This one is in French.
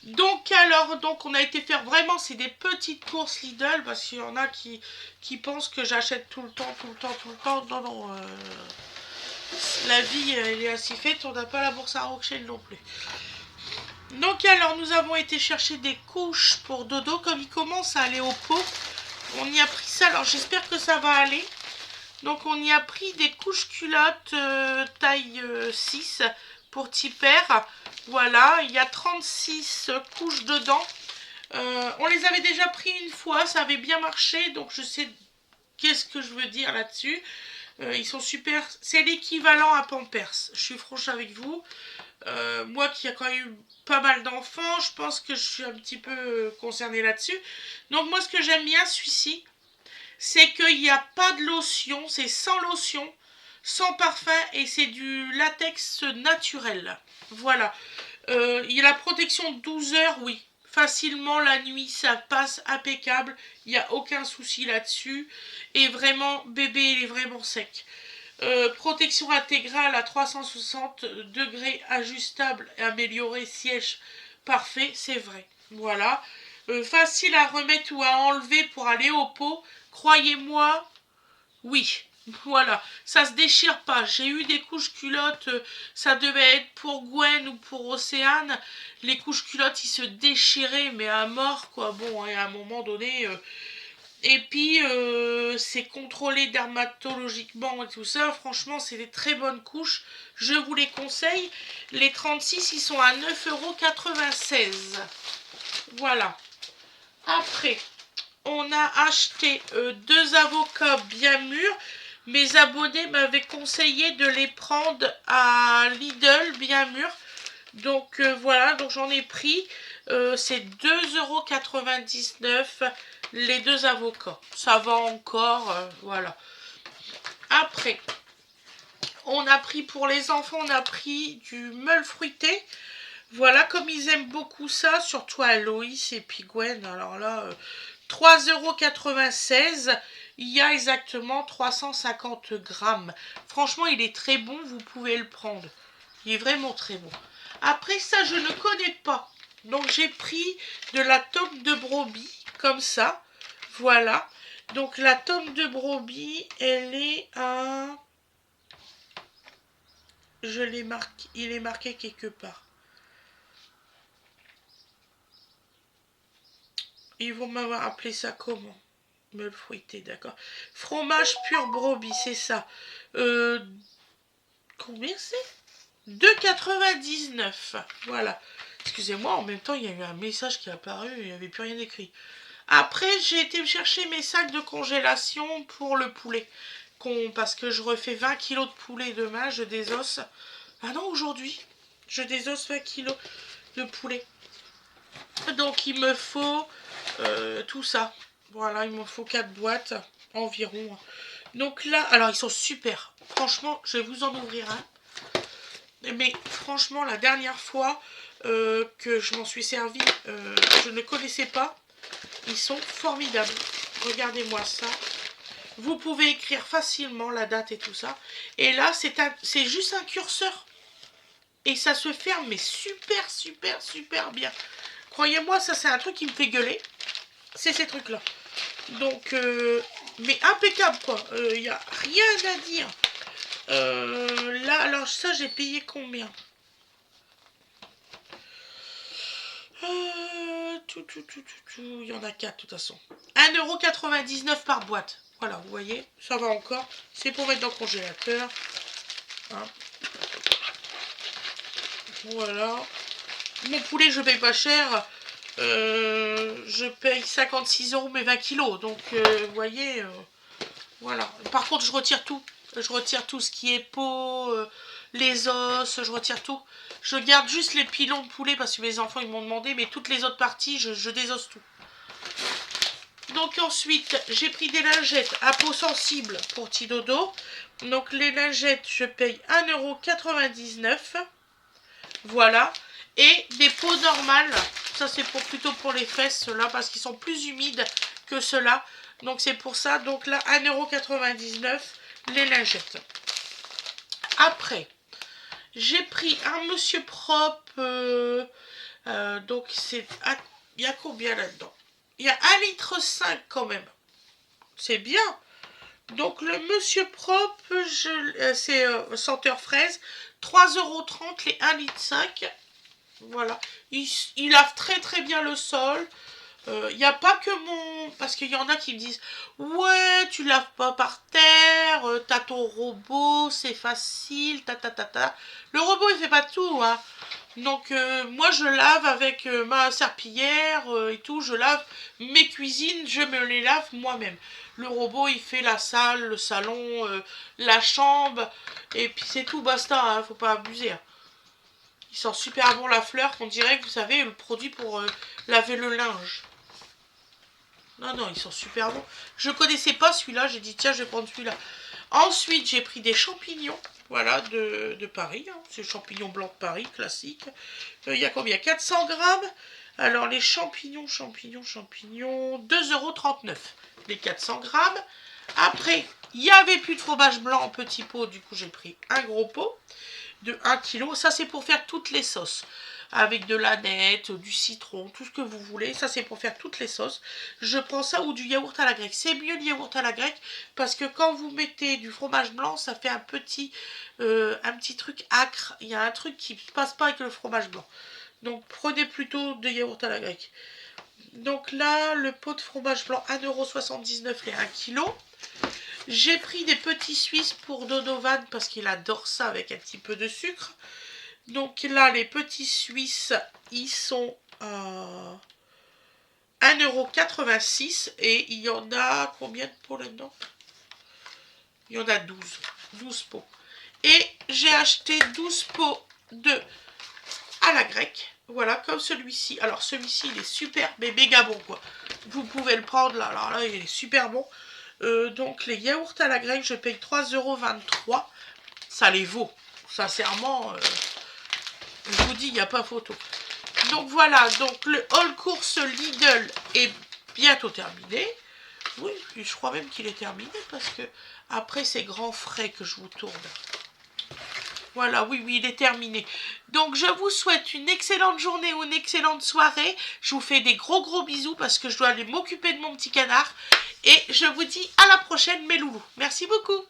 Donc alors, on a été faire vraiment, c'est des petites courses Lidl, parce qu'il y en a qui pensent que j'achète tout le temps. Non, non, la vie, elle est ainsi faite, on n'a pas la bourse à Rothschild non plus. Donc alors, nous avons été chercher des couches pour dodo, comme il commence à aller au pot. On y a pris ça, alors j'espère que ça va aller. Donc on y a pris des couches culottes taille 6 pour Tipper. Voilà, il y a 36 couches dedans. On les avait déjà pris une fois, ça avait bien marché, donc je sais qu'est-ce que je veux dire là-dessus. Ils sont super, c'est l'équivalent à Pampers, je suis franche avec vous. Moi qui a quand même eu pas mal d'enfants, je pense que je suis un petit peu concernée là-dessus. Donc moi ce que j'aime bien celui-ci, c'est qu'il n'y a pas de lotion, c'est sans lotion, sans parfum et c'est du latex naturel. Voilà. Il y a la protection de 12 heures, oui. Facilement la nuit, ça passe impeccable. Il n'y a aucun souci là-dessus. Et vraiment, bébé, il est vraiment sec. Protection intégrale à 360 degrés, ajustable et améliorée, siège parfait, c'est vrai. Voilà. Facile à remettre ou à enlever pour aller au pot. Croyez-moi, oui. Voilà, ça se déchire pas. J'ai eu des couches culottes, ça devait être pour Gwen ou pour Océane. Les couches culottes, ils se déchiraient, mais à mort, quoi. Bon, et à un moment donné. Et puis, c'est contrôlé dermatologiquement et tout ça. Franchement, c'est des très bonnes couches. Je vous les conseille. Les 36, ils sont à 9,96 €. Voilà. Après, on a acheté 2 avocats bien mûrs. Mes abonnés m'avaient conseillé de les prendre à Lidl bien mûrs. Donc voilà, donc j'en ai pris. C'est 2,99 € les 2 avocats. Ça va encore, voilà. Après, on a pris pour les enfants, on a pris du meule fruité. Voilà, comme ils aiment beaucoup ça, surtout Aloïs et puis Gwen. Alors là, 3,96 €. Il y a exactement 350 grammes. Franchement, il est très bon, vous pouvez le prendre. Il est vraiment très bon. Après ça, je ne connais pas. Donc j'ai pris de la tome de brebis, comme ça. Voilà. Donc la tome de brebis, elle est à... Je l'ai marqué, il est marqué quelque part. Ils vont m'avoir appelé ça comment? Meule fruité, d'accord. Fromage pur brebis, c'est ça. Combien c'est? 2,99 €. Voilà. Excusez-moi, en même temps, il y a eu un message qui est apparu, il n'y avait plus rien écrit. Après, j'ai été me chercher mes sacs de congélation pour le poulet. Parce que je refais 20 kilos de poulet demain, je désosse. Ah non, aujourd'hui, je désosse 20 kilos de poulet. Donc, il me faut tout ça. Voilà, il me faut 4 boîtes environ. Donc là, alors ils sont super. Franchement, je vais vous en ouvrir un. Mais franchement, la dernière fois que je m'en suis servi, je ne connaissais pas. Ils sont formidables. Regardez-moi ça. Vous pouvez écrire facilement la date et tout ça. Et là, c'est juste un curseur. Et ça se ferme, mais super bien. Croyez-moi, ça c'est un truc qui me fait gueuler. C'est ces trucs-là. Donc, mais impeccable quoi. Il n'y a rien à dire. Là, alors ça, j'ai payé combien? Il y en a 4 de toute façon. 1,99 € par boîte. Voilà, vous voyez, ça va encore. C'est pour mettre dans le congélateur. Hein. Voilà. Mon poulet, je paye pas cher. Je paye 56 € mais 20 kilos. Donc, vous voyez, voilà. Par contre, je retire tout. Je retire tout ce qui est peau, les os, je retire tout. Je garde juste les pilons de poulet parce que mes enfants ils m'ont demandé, mais toutes les autres parties, je désosse tout. Donc ensuite, j'ai pris des lingettes à peau sensible pour petit dodo. Donc les lingettes, je paye 1,99 €. Voilà. Et des peaux normales. Ça, c'est plutôt pour les fesses, ceux-là, parce qu'ils sont plus humides que ceux-là. Donc c'est pour ça. Donc là, 1,99 € les lingettes. Après, j'ai pris un Monsieur Propre. Donc c'est... Il y a combien là-dedans? Il y a 1,5 litre quand même. C'est bien. Donc le Monsieur Propre, c'est senteur fraise, 3,30 € les 1,5 litre. Voilà. Il lave très très bien le sol. Il n'y a pas que mon... Parce qu'il y en a qui me disent ouais, tu laves pas par terre, t'as ton robot, c'est facile, ta. Le robot, il fait pas tout, hein. Donc, moi, je lave avec ma serpillière et tout. Je lave mes cuisines, je me les lave moi-même. Le robot, il fait la salle, le salon, la chambre. Et puis, c'est tout, basta, hein, faut pas abuser. Hein. Il sent super bon la fleur, on dirait que vous savez, le produit pour laver le linge. Non, ils sont super bons. Je connaissais pas celui-là, j'ai dit tiens, je vais prendre celui-là. Ensuite, j'ai pris des champignons, voilà, de Paris. Hein. C'est le champignon blanc de Paris, classique. Il y a combien? 400 grammes. Alors, les champignons, 2,39 € les 400 grammes. Après, il n'y avait plus de fromage blanc en petit pot, du coup, j'ai pris un gros pot de 1 kg. Ça, c'est pour faire toutes les sauces. Avec de l'aneth, du citron, tout ce que vous voulez. Ça, c'est pour faire toutes les sauces. Je prends ça ou du yaourt à la grecque. C'est mieux le yaourt à la grecque parce que quand vous mettez du fromage blanc, ça fait un petit truc acre. Il y a un truc qui ne passe pas avec le fromage blanc. Donc, prenez plutôt de yaourt à la grecque. Donc là, le pot de fromage blanc, 1,79 € les 1 kg. J'ai pris des petits Suisses pour Donovan parce qu'il adore ça avec un petit peu de sucre. Donc là, les petits Suisses, ils sont à 1,86 € et il y en a combien de pots là-dedans? Il y en a 12 pots. Et j'ai acheté 12 pots de à la grecque. Voilà, comme celui-ci. Alors celui-ci, il est super, mais méga bon quoi. Vous pouvez le prendre là, alors là, il est super bon. Donc les yaourts à la grecque, je paye 3,23 €. Ça les vaut. Sincèrement, je vous dis, il n'y a pas photo. Donc voilà, donc le haul course Lidl est bientôt terminé. Oui, je crois même qu'il est terminé parce que après ces grands frais que je vous tourne. Voilà, oui, il est terminé. Donc je vous souhaite une excellente journée ou une excellente soirée. Je vous fais des gros bisous parce que je dois aller m'occuper de mon petit canard. Et je vous dis à la prochaine mes loulous. Merci beaucoup.